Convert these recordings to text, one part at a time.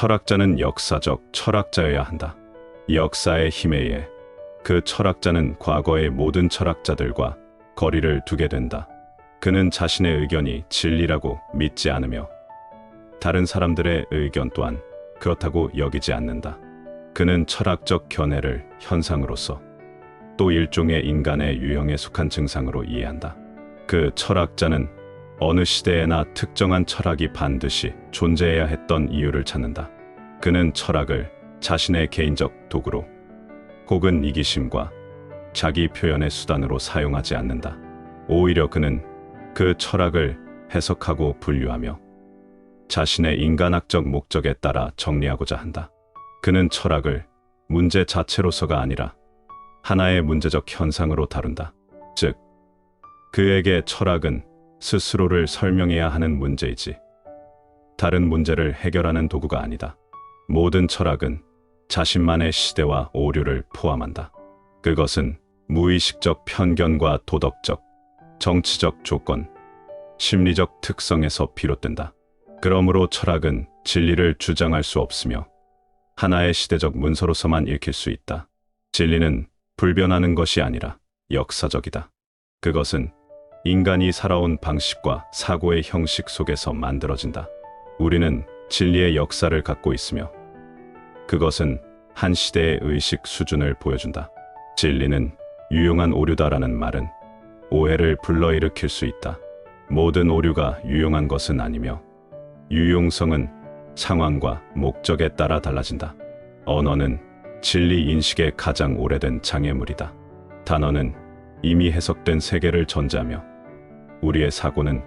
철학자는 역사적 철학자여야 한다. 역사의 힘에 의해 그 철학자는 과거의 모든 철학자들과 거리를 두게 된다. 그는 자신의 의견이 진리라고 믿지 않으며 다른 사람들의 의견 또한 그렇다고 여기지 않는다. 그는 철학적 견해를 현상으로서 또 일종의 인간의 유형에 속한 증상으로 이해한다. 그 철학자는 어느 시대에나 특정한 철학이 반드시 존재해야 했던 이유를 찾는다. 그는 철학을 자신의 개인적 도구로 혹은 이기심과 자기 표현의 수단으로 사용하지 않는다. 오히려 그는 그 철학을 해석하고 분류하며 자신의 인간학적 목적에 따라 정리하고자 한다. 그는 철학을 문제 자체로서가 아니라 하나의 문제적 현상으로 다룬다. 즉, 그에게 철학은 스스로를 설명해야 하는 문제이지 다른 문제를 해결하는 도구가 아니다. 모든 철학은 자신만의 시대와 오류를 포함한다. 그것은 무의식적 편견과 도덕적, 정치적 조건, 심리적 특성에서 비롯된다. 그러므로 철학은 진리를 주장할 수 없으며 하나의 시대적 문서로서만 읽힐 수 있다. 진리는 불변하는 것이 아니라 역사적이다. 그것은 인간이 살아온 방식과 사고의 형식 속에서 만들어진다. 우리는 진리의 역사를 갖고 있으며 그것은 한 시대의 의식 수준을 보여준다. 진리는 유용한 오류다라는 말은 오해를 불러일으킬 수 있다. 모든 오류가 유용한 것은 아니며 유용성은 상황과 목적에 따라 달라진다. 언어는 진리 인식의 가장 오래된 장애물이다. 단어는 이미 해석된 세계를 전제하며 우리의 사고는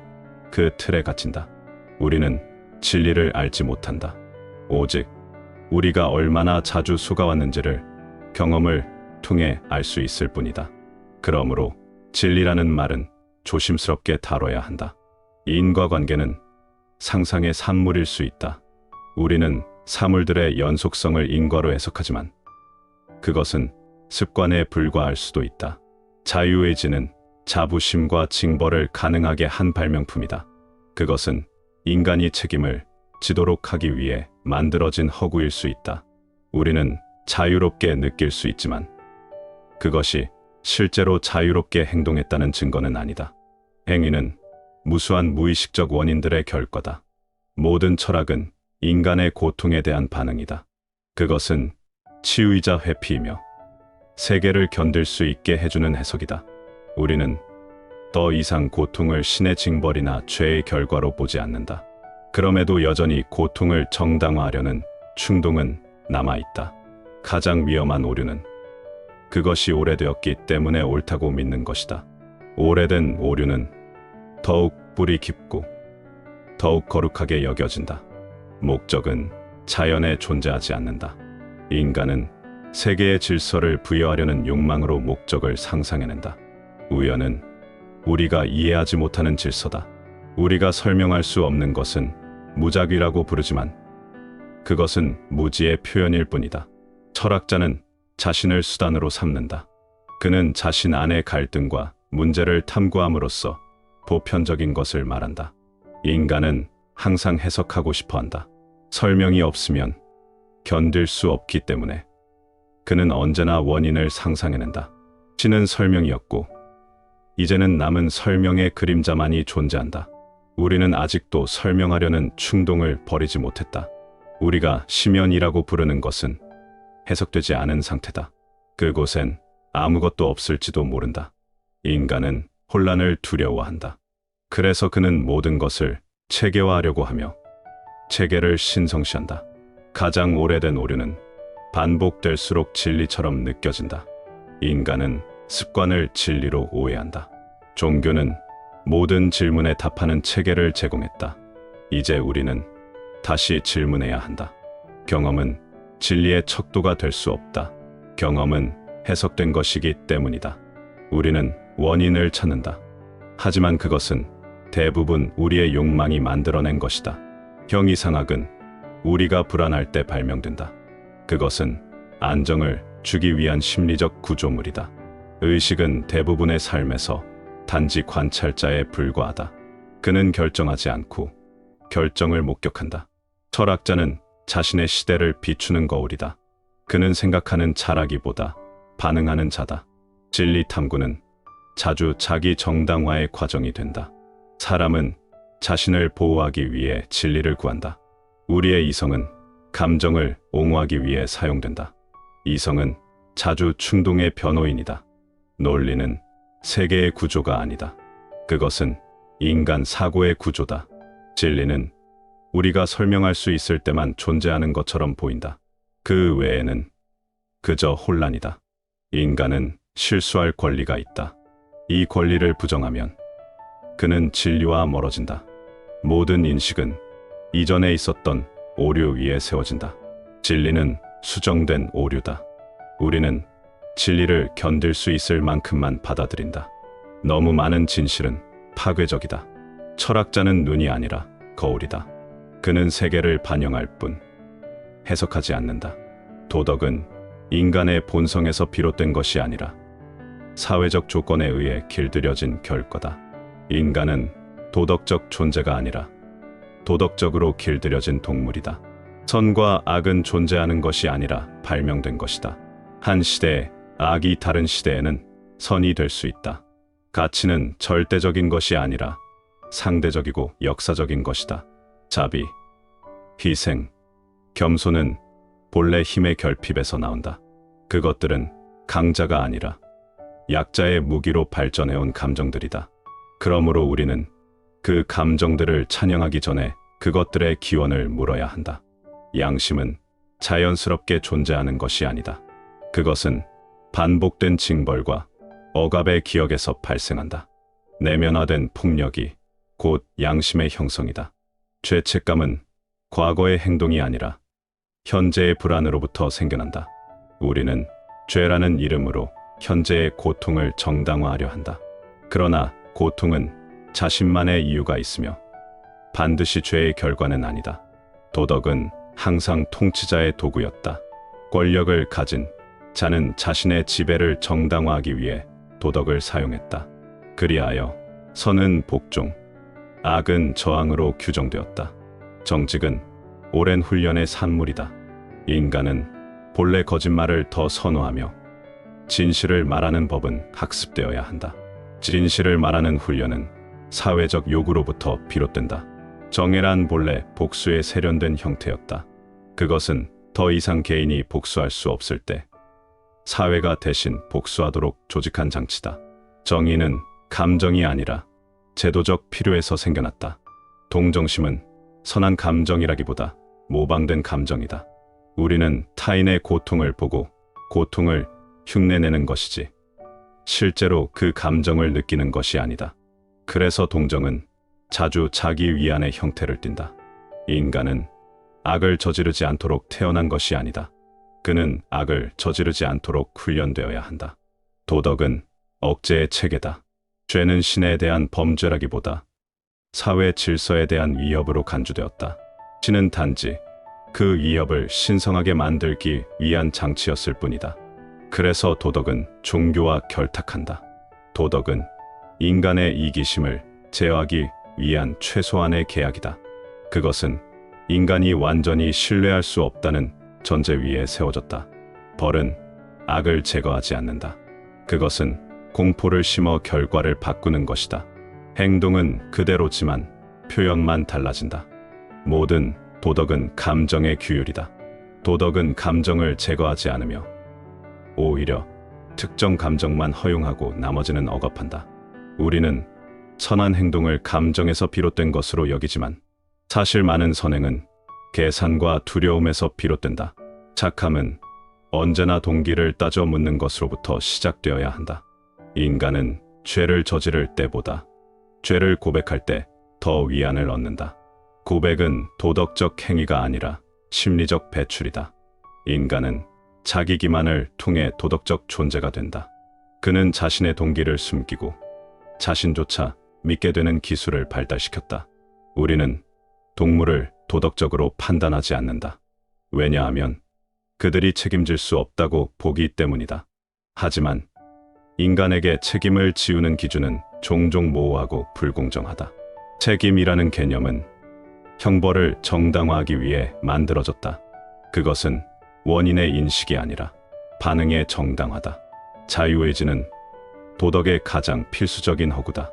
그 틀에 갇힌다. 우리는 진리를 알지 못한다. 오직 우리가 얼마나 자주 속아왔는지를 경험을 통해 알 수 있을 뿐이다. 그러므로 진리라는 말은 조심스럽게 다뤄야 한다. 인과관계는 상상의 산물일 수 있다. 우리는 사물들의 연속성을 인과로 해석하지만 그것은 습관에 불과할 수도 있다. 자유의지는 자부심과 징벌을 가능하게 한 발명품이다. 그것은 인간이 책임을 지도록 하기 위해 만들어진 허구일 수 있다. 우리는 자유롭게 느낄 수 있지만 그것이 실제로 자유롭게 행동했다는 증거는 아니다. 행위는 무수한 무의식적 원인들의 결과다. 모든 철학은 인간의 고통에 대한 반응이다. 그것은 치유이자 회피이며 세계를 견딜 수 있게 해주는 해석이다. 우리는 더 이상 고통을 신의 징벌이나 죄의 결과로 보지 않는다. 그럼에도 여전히 고통을 정당화하려는 충동은 남아있다. 가장 위험한 오류는 그것이 오래되었기 때문에 옳다고 믿는 것이다. 오래된 오류는 더욱 뿌리 깊고 더욱 거룩하게 여겨진다. 목적은 자연에 존재하지 않는다. 인간은 세계의 질서를 부여하려는 욕망으로 목적을 상상해낸다. 우연은 우리가 이해하지 못하는 질서다. 우리가 설명할 수 없는 것은 무작위라고 부르지만 그것은 무지의 표현일 뿐이다. 철학자는 자신을 수단으로 삼는다. 그는 자신 안의 갈등과 문제를 탐구함으로써 보편적인 것을 말한다. 인간은 항상 해석하고 싶어한다. 설명이 없으면 견딜 수 없기 때문에 그는 언제나 원인을 상상해낸다. 신은 설명이었고 이제는 남은 설명의 그림자만이 존재한다. 우리는 아직도 설명하려는 충동을 버리지 못했다. 우리가 심연이라고 부르는 것은 해석되지 않은 상태다. 그곳엔 아무것도 없을지도 모른다. 인간은 혼란을 두려워한다. 그래서 그는 모든 것을 체계화하려고 하며 체계를 신성시한다. 가장 오래된 오류는 반복될수록 진리처럼 느껴진다. 인간은 습관을 진리로 오해한다. 종교는 모든 질문에 답하는 체계를 제공했다. 이제 우리는 다시 질문해야 한다. 경험은 진리의 척도가 될 수 없다. 경험은 해석된 것이기 때문이다. 우리는 원인을 찾는다. 하지만 그것은 대부분 우리의 욕망이 만들어낸 것이다. 형이상학은 우리가 불안할 때 발명된다. 그것은 안정을 주기 위한 심리적 구조물이다. 의식은 대부분의 삶에서 단지 관찰자에 불과하다. 그는 결정하지 않고 결정을 목격한다. 철학자는 자신의 시대를 비추는 거울이다. 그는 생각하는 자라기보다 반응하는 자다. 진리 탐구는 자주 자기 정당화의 과정이 된다. 사람은 자신을 보호하기 위해 진리를 구한다. 우리의 이성은 감정을 옹호하기 위해 사용된다. 이성은 자주 충동의 변호인이다. 논리는 세계의 구조가 아니다. 그것은 인간 사고의 구조다. 진리는 우리가 설명할 수 있을 때만 존재하는 것처럼 보인다. 그 외에는 그저 혼란이다. 인간은 실수할 권리가 있다. 이 권리를 부정하면 그는 진리와 멀어진다. 모든 인식은 이전에 있었던 오류 위에 세워진다. 진리는 수정된 오류다. 우리는 진리를 견딜 수 있을 만큼만 받아들인다. 너무 많은 진실은 파괴적이다. 철학자는 눈이 아니라 거울이다. 그는 세계를 반영할 뿐 해석하지 않는다. 도덕은 인간의 본성에서 비롯된 것이 아니라 사회적 조건에 의해 길들여진 결과다. 인간은 도덕적 존재가 아니라 도덕적으로 길들여진 동물이다. 선과 악은 존재하는 것이 아니라 발명된 것이다. 한 시대에 악이 다른 시대에는 선이 될 수 있다. 가치는 절대적인 것이 아니라 상대적이고 역사적인 것이다. 자비, 희생, 겸손은 본래 힘의 결핍에서 나온다. 그것들은 강자가 아니라 약자의 무기로 발전해온 감정들이다. 그러므로 우리는 그 감정들을 찬양하기 전에 그것들의 기원을 물어야 한다. 양심은 자연스럽게 존재하는 것이 아니다. 그것은 반복된 징벌과 억압의 기억에서 발생한다. 내면화된 폭력이 곧 양심의 형성이다. 죄책감은 과거의 행동이 아니라 현재의 불안으로부터 생겨난다. 우리는 죄라는 이름으로 현재의 고통을 정당화하려 한다. 그러나 고통은 자신만의 이유가 있으며 반드시 죄의 결과는 아니다. 도덕은 항상 통치자의 도구였다. 권력을 가진 자는 자신의 지배를 정당화하기 위해 도덕을 사용했다. 그리하여 선은 복종, 악은 저항으로 규정되었다. 정직은 오랜 훈련의 산물이다. 인간은 본래 거짓말을 더 선호하며 진실을 말하는 법은 학습되어야 한다. 진실을 말하는 훈련은 사회적 요구로부터 비롯된다. 정의란 본래 복수의 세련된 형태였다. 그것은 더 이상 개인이 복수할 수 없을 때 사회가 대신 복수하도록 조직한 장치다. 정의는 감정이 아니라 제도적 필요에서 생겨났다. 동정심은 선한 감정이라기보다 모방된 감정이다. 우리는 타인의 고통을 보고 고통을 흉내내는 것이지 실제로 그 감정을 느끼는 것이 아니다. 그래서 동정은 자주 자기 위안의 형태를 띈다. 인간은 악을 저지르지 않도록 태어난 것이 아니다. 그는 악을 저지르지 않도록 훈련되어야 한다. 도덕은 억제의 체계다. 죄는 신에 대한 범죄라기보다 사회 질서에 대한 위협으로 간주되었다. 신은 단지 그 위협을 신성하게 만들기 위한 장치였을 뿐이다. 그래서 도덕은 종교와 결탁한다. 도덕은 인간의 이기심을 제어하기 위한 최소한의 계약이다. 그것은 인간이 완전히 신뢰할 수 없다는 전제 위에 세워졌다. 벌은 악을 제거하지 않는다. 그것은 공포를 심어 결과를 바꾸는 것이다. 행동은 그대로지만 표현만 달라진다. 모든 도덕은 감정의 규율이다. 도덕은 감정을 제거하지 않으며 오히려 특정 감정만 허용하고 나머지는 억압한다. 우리는 선한 행동을 감정에서 비롯된 것으로 여기지만 사실 많은 선행은 계산과 두려움에서 비롯된다. 착함은 언제나 동기를 따져 묻는 것으로부터 시작되어야 한다. 인간은 죄를 저지를 때보다 죄를 고백할 때 더 위안을 얻는다. 고백은 도덕적 행위가 아니라 심리적 배출이다. 인간은 자기 기만을 통해 도덕적 존재가 된다. 그는 자신의 동기를 숨기고 자신조차 믿게 되는 기술을 발달시켰다. 우리는 동물을 도덕적으로 판단하지 않는다. 왜냐하면 그들이 책임질 수 없다고 보기 때문이다. 하지만 인간에게 책임을 지우는 기준은 종종 모호하고 불공정하다. 책임이라는 개념은 형벌을 정당화하기 위해 만들어졌다. 그것은 원인의 인식이 아니라 반응의 정당화다. 자유의지는 도덕의 가장 필수적인 허구다.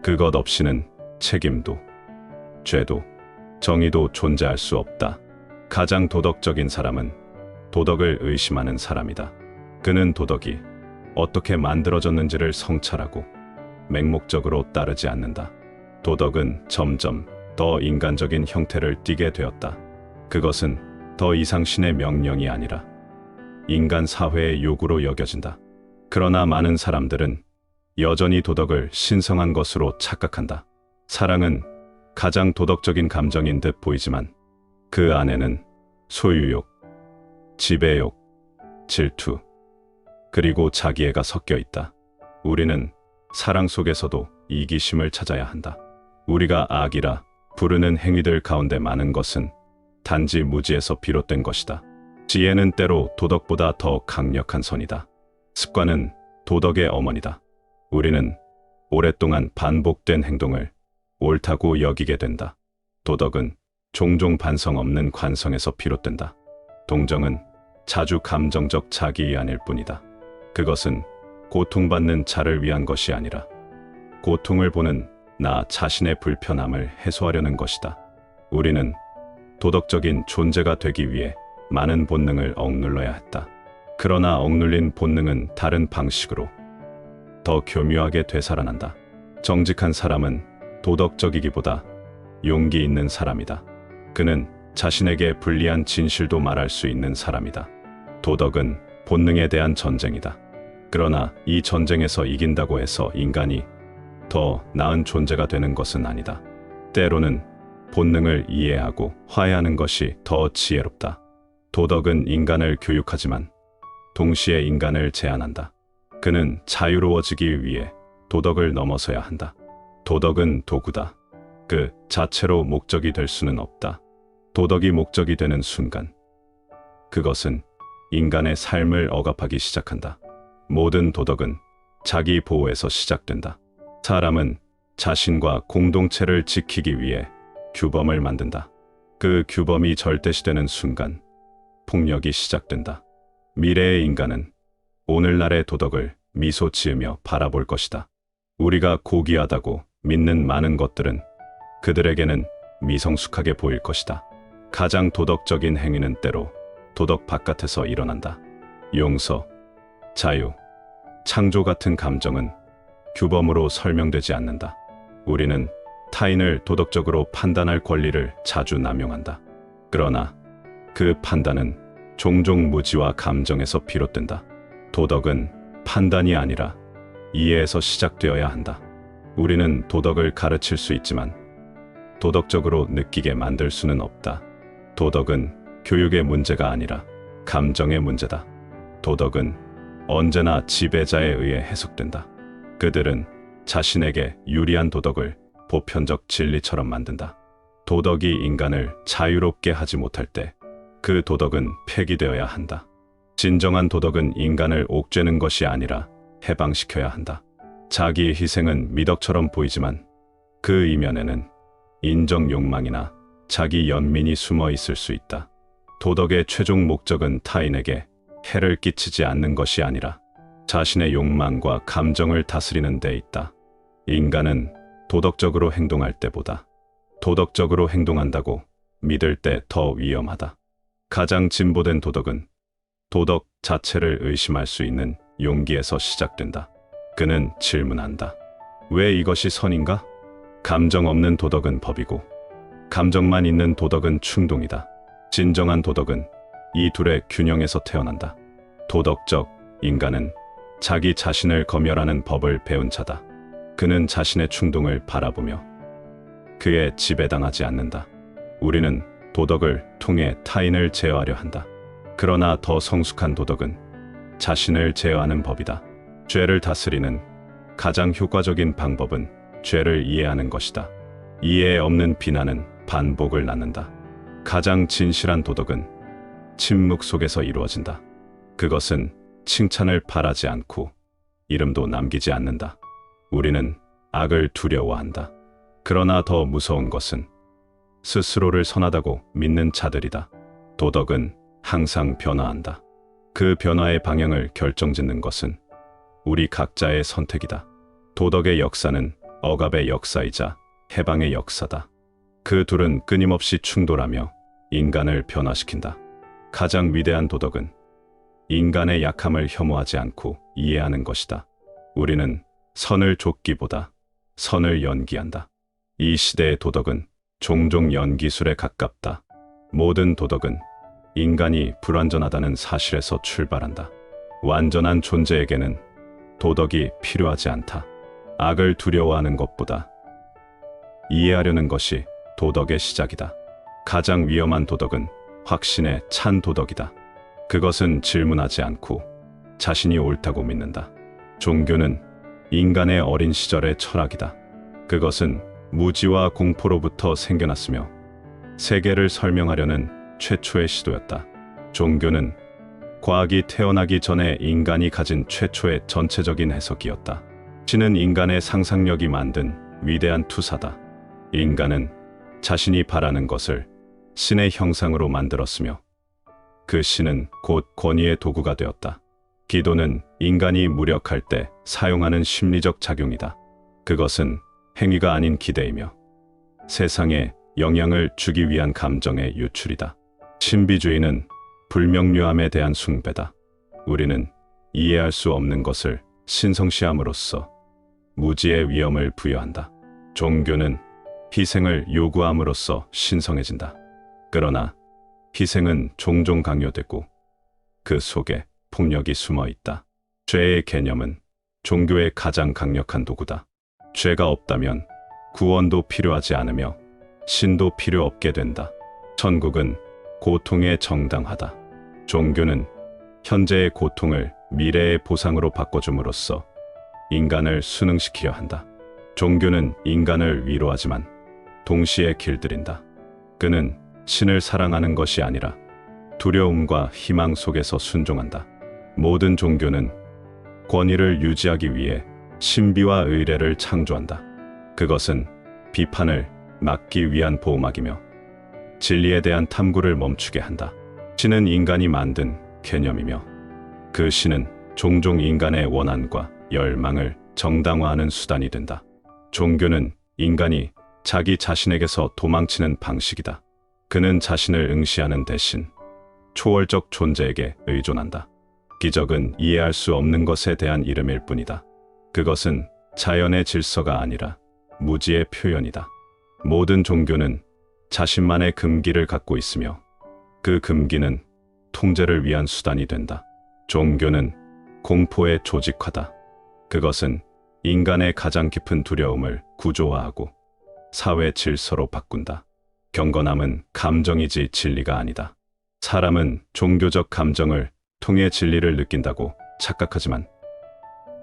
그것 없이는 책임도, 죄도, 정의도 존재할 수 없다. 가장 도덕적인 사람은 도덕을 의심하는 사람이다. 그는 도덕이 어떻게 만들어졌는지를 성찰하고 맹목적으로 따르지 않는다. 도덕은 점점 더 인간적인 형태를 띠게 되었다. 그것은 더 이상 신의 명령이 아니라 인간 사회의 요구로 여겨진다. 그러나 많은 사람들은 여전히 도덕을 신성한 것으로 착각한다. 사랑은 가장 도덕적인 감정인 듯 보이지만 그 안에는 소유욕, 지배욕, 질투, 그리고 자기애가 섞여 있다. 우리는 사랑 속에서도 이기심을 찾아야 한다. 우리가 악이라 부르는 행위들 가운데 많은 것은 단지 무지에서 비롯된 것이다. 지혜는 때로 도덕보다 더 강력한 선이다. 습관은 도덕의 어머니다. 우리는 오랫동안 반복된 행동을 옳다고 여기게 된다. 도덕은 종종 반성 없는 관성에서 비롯된다. 동정은 자주 감정적 자기이완일 뿐이다. 그것은 고통받는 자를 위한 것이 아니라 고통을 보는 나 자신의 불편함을 해소하려는 것이다. 우리는 도덕적인 존재가 되기 위해 많은 본능을 억눌러야 했다. 그러나 억눌린 본능은 다른 방식으로 더 교묘하게 되살아난다. 정직한 사람은 도덕적이기보다 용기 있는 사람이다. 그는 자신에게 불리한 진실도 말할 수 있는 사람이다. 도덕은 본능에 대한 전쟁이다. 그러나 이 전쟁에서 이긴다고 해서 인간이 더 나은 존재가 되는 것은 아니다. 때로는 본능을 이해하고 화해하는 것이 더 지혜롭다. 도덕은 인간을 교육하지만 동시에 인간을 제한한다. 그는 자유로워지기 위해 도덕을 넘어서야 한다. 도덕은 도구다. 그 자체로 목적이 될 수는 없다. 도덕이 목적이 되는 순간 그것은 인간의 삶을 억압하기 시작한다. 모든 도덕은 자기 보호에서 시작된다. 사람은 자신과 공동체를 지키기 위해 규범을 만든다. 그 규범이 절대시되는 순간 폭력이 시작된다. 미래의 인간은 오늘날의 도덕을 미소 지으며 바라볼 것이다. 우리가 고귀하다고 믿는 많은 것들은 그들에게는 미성숙하게 보일 것이다. 가장 도덕적인 행위는 때로 도덕 바깥에서 일어난다. 용서, 자유, 창조 같은 감정은 규범으로 설명되지 않는다. 우리는 타인을 도덕적으로 판단할 권리를 자주 남용한다. 그러나 그 판단은 종종 무지와 감정에서 비롯된다. 도덕은 판단이 아니라 이해에서 시작되어야 한다. 우리는 도덕을 가르칠 수 있지만 도덕적으로 느끼게 만들 수는 없다. 도덕은 교육의 문제가 아니라 감정의 문제다. 도덕은 언제나 지배자에 의해 해석된다. 그들은 자신에게 유리한 도덕을 보편적 진리처럼 만든다. 도덕이 인간을 자유롭게 하지 못할 때 그 도덕은 폐기되어야 한다. 진정한 도덕은 인간을 옥죄는 것이 아니라 해방시켜야 한다. 자기의 희생은 미덕처럼 보이지만 그 이면에는 인정 욕망이나 자기 연민이 숨어 있을 수 있다. 도덕의 최종 목적은 타인에게 해를 끼치지 않는 것이 아니라 자신의 욕망과 감정을 다스리는 데 있다. 인간은 도덕적으로 행동할 때보다 도덕적으로 행동한다고 믿을 때 더 위험하다. 가장 진보된 도덕은 도덕 자체를 의심할 수 있는 용기에서 시작된다. 그는 질문한다. 왜 이것이 선인가? 감정 없는 도덕은 법이고 감정만 있는 도덕은 충동이다. 진정한 도덕은 이 둘의 균형에서 태어난다. 도덕적 인간은 자기 자신을 검열하는 법을 배운 자다. 그는 자신의 충동을 바라보며 그에 지배당하지 않는다. 우리는 도덕을 통해 타인을 제어하려 한다. 그러나 더 성숙한 도덕은 자신을 제어하는 법이다. 죄를 다스리는 가장 효과적인 방법은 죄를 이해하는 것이다. 이해 없는 비난은 반복을 낳는다. 가장 진실한 도덕은 침묵 속에서 이루어진다. 그것은 칭찬을 바라지 않고 이름도 남기지 않는다. 우리는 악을 두려워한다. 그러나 더 무서운 것은 스스로를 선하다고 믿는 자들이다. 도덕은 항상 변화한다. 그 변화의 방향을 결정짓는 것은 우리 각자의 선택이다. 도덕의 역사는 억압의 역사이자 해방의 역사다. 그 둘은 끊임없이 충돌하며 인간을 변화시킨다. 가장 위대한 도덕은 인간의 약함을 혐오하지 않고 이해하는 것이다. 우리는 선을 좇기보다 선을 연기한다. 이 시대의 도덕은 종종 연기술에 가깝다. 모든 도덕은 인간이 불완전하다는 사실에서 출발한다. 완전한 존재에게는 도덕이 필요하지 않다. 악을 두려워하는 것보다 이해하려는 것이 도덕의 시작이다. 가장 위험한 도덕은 확신에 찬 도덕이다. 그것은 질문하지 않고 자신이 옳다고 믿는다. 종교는 인간의 어린 시절의 철학이다. 그것은 무지와 공포로부터 생겨났으며 세계를 설명하려는 최초의 시도였다. 종교는 과학이 태어나기 전에 인간이 가진 최초의 전체적인 해석이었다. 신은 인간의 상상력이 만든 위대한 투사다. 인간은 자신이 바라는 것을 신의 형상으로 만들었으며 그 신은 곧 권위의 도구가 되었다. 기도는 인간이 무력할 때 사용하는 심리적 작용이다. 그것은 행위가 아닌 기대이며 세상에 영향을 주기 위한 감정의 유출이다. 신비주의는 불명료함에 대한 숭배다. 우리는 이해할 수 없는 것을 신성시함으로써 무지의 위엄을 부여한다. 종교는 희생을 요구함으로써 신성해진다. 그러나 희생은 종종 강요되고 그 속에 폭력이 숨어 있다. 죄의 개념은 종교의 가장 강력한 도구다. 죄가 없다면 구원도 필요하지 않으며 신도 필요 없게 된다. 천국은 고통의 정당하다. 종교는 현재의 고통을 미래의 보상으로 바꿔줌으로써 인간을 순응시키려 한다. 종교는 인간을 위로하지만 동시에 길들인다. 그는 신을 사랑하는 것이 아니라 두려움과 희망 속에서 순종한다. 모든 종교는 권위를 유지하기 위해 신비와 의례를 창조한다. 그것은 비판을 막기 위한 보호막이며 진리에 대한 탐구를 멈추게 한다. 신은 인간이 만든 개념이며 그 신은 종종 인간의 원한과 열망을 정당화하는 수단이 된다. 종교는 인간이 자기 자신에게서 도망치는 방식이다. 그는 자신을 응시하는 대신 초월적 존재에게 의존한다. 기적은 이해할 수 없는 것에 대한 이름일 뿐이다. 그것은 자연의 질서가 아니라 무지의 표현이다. 모든 종교는 자신만의 금기를 갖고 있으며 그 금기는 통제를 위한 수단이 된다. 종교는 공포의 조직화다. 그것은 인간의 가장 깊은 두려움을 구조화하고 사회 질서로 바꾼다. 경건함은 감정이지 진리가 아니다. 사람은 종교적 감정을 통해 진리를 느낀다고 착각하지만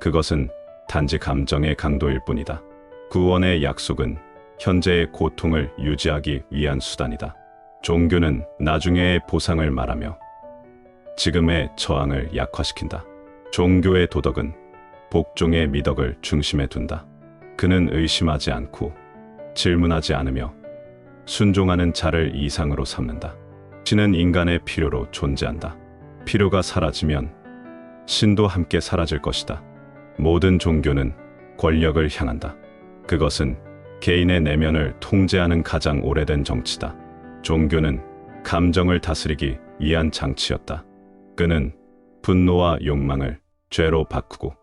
그것은 단지 감정의 강도일 뿐이다. 구원의 약속은 현재의 고통을 유지하기 위한 수단이다. 종교는 나중에의 보상을 말하며 지금의 저항을 약화시킨다. 종교의 도덕은 복종의 미덕을 중심에 둔다. 그는 의심하지 않고 질문하지 않으며 순종하는 자를 이상으로 삼는다. 신은 인간의 필요로 존재한다. 필요가 사라지면 신도 함께 사라질 것이다. 모든 종교는 권력을 향한다. 그것은 개인의 내면을 통제하는 가장 오래된 정치다. 종교는 감정을 다스리기 위한 장치였다. 그는 분노와 욕망을 죄로 바꾸고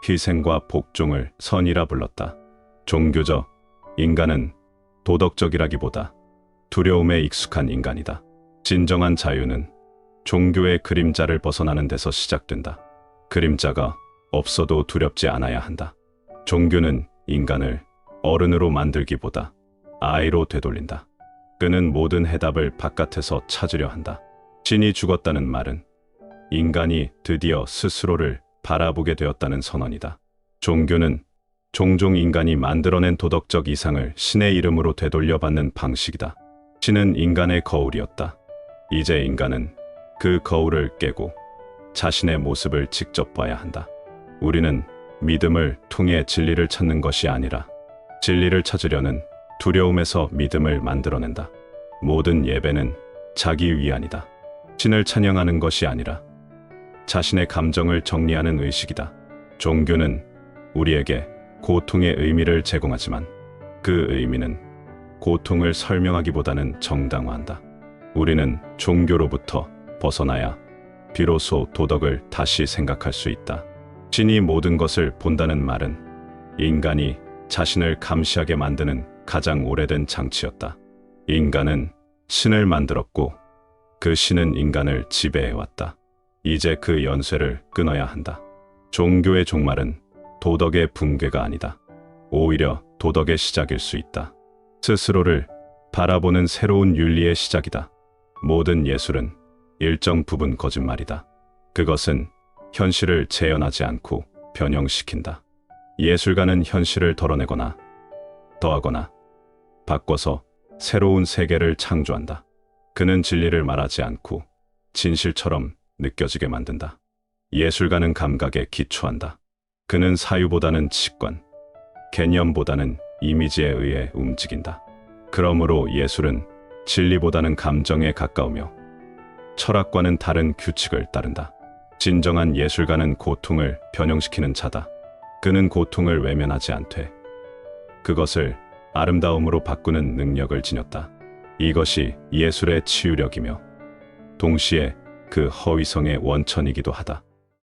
희생과 복종을 선이라 불렀다. 종교적 인간은 도덕적이라기보다 두려움에 익숙한 인간이다. 진정한 자유는 종교의 그림자를 벗어나는 데서 시작된다. 그림자가 없어도 두렵지 않아야 한다. 종교는 인간을 어른으로 만들기보다 아이로 되돌린다. 그는 모든 해답을 바깥에서 찾으려 한다. 신이 죽었다는 말은 인간이 드디어 스스로를 바라보게 되었다는 선언이다. 종교는 종종 인간이 만들어낸 도덕적 이상을 신의 이름으로 되돌려받는 방식이다. 신은 인간의 거울이었다. 이제 인간은 그 거울을 깨고 자신의 모습을 직접 봐야 한다. 우리는 믿음을 통해 진리를 찾는 것이 아니라 진리를 찾으려는 두려움에서 믿음을 만들어낸다. 모든 예배는 자기 위안이다. 신을 찬양하는 것이 아니라 자신의 감정을 정리하는 의식이다. 종교는 우리에게 고통의 의미를 제공하지만 그 의미는 고통을 설명하기보다는 정당화한다. 우리는 종교로부터 벗어나야 비로소 도덕을 다시 생각할 수 있다. 신이 모든 것을 본다는 말은 인간이 자신을 감시하게 만드는 가장 오래된 장치였다. 인간은 신을 만들었고 그 신은 인간을 지배해왔다. 이제 그 연쇄를 끊어야 한다. 종교의 종말은 도덕의 붕괴가 아니다. 오히려 도덕의 시작일 수 있다. 스스로를 바라보는 새로운 윤리의 시작이다. 모든 예술은 일정 부분 거짓말이다. 그것은 현실을 재현하지 않고 변형시킨다. 예술가는 현실을 덜어내거나 더하거나 바꿔서 새로운 세계를 창조한다. 그는 진리를 말하지 않고 진실처럼 느껴지게 만든다. 예술가는 감각에 기초한다. 그는 사유보다는 직관, 개념보다는 이미지에 의해 움직인다. 그러므로 예술은 진리보다는 감정에 가까우며 철학과는 다른 규칙을 따른다. 진정한 예술가는 고통을 변형시키는 자다. 그는 고통을 외면하지 않되 그것을 아름다움으로 바꾸는 능력을 지녔다. 이것이 예술의 치유력이며 동시에 그 허위성의 원천이기도 하다.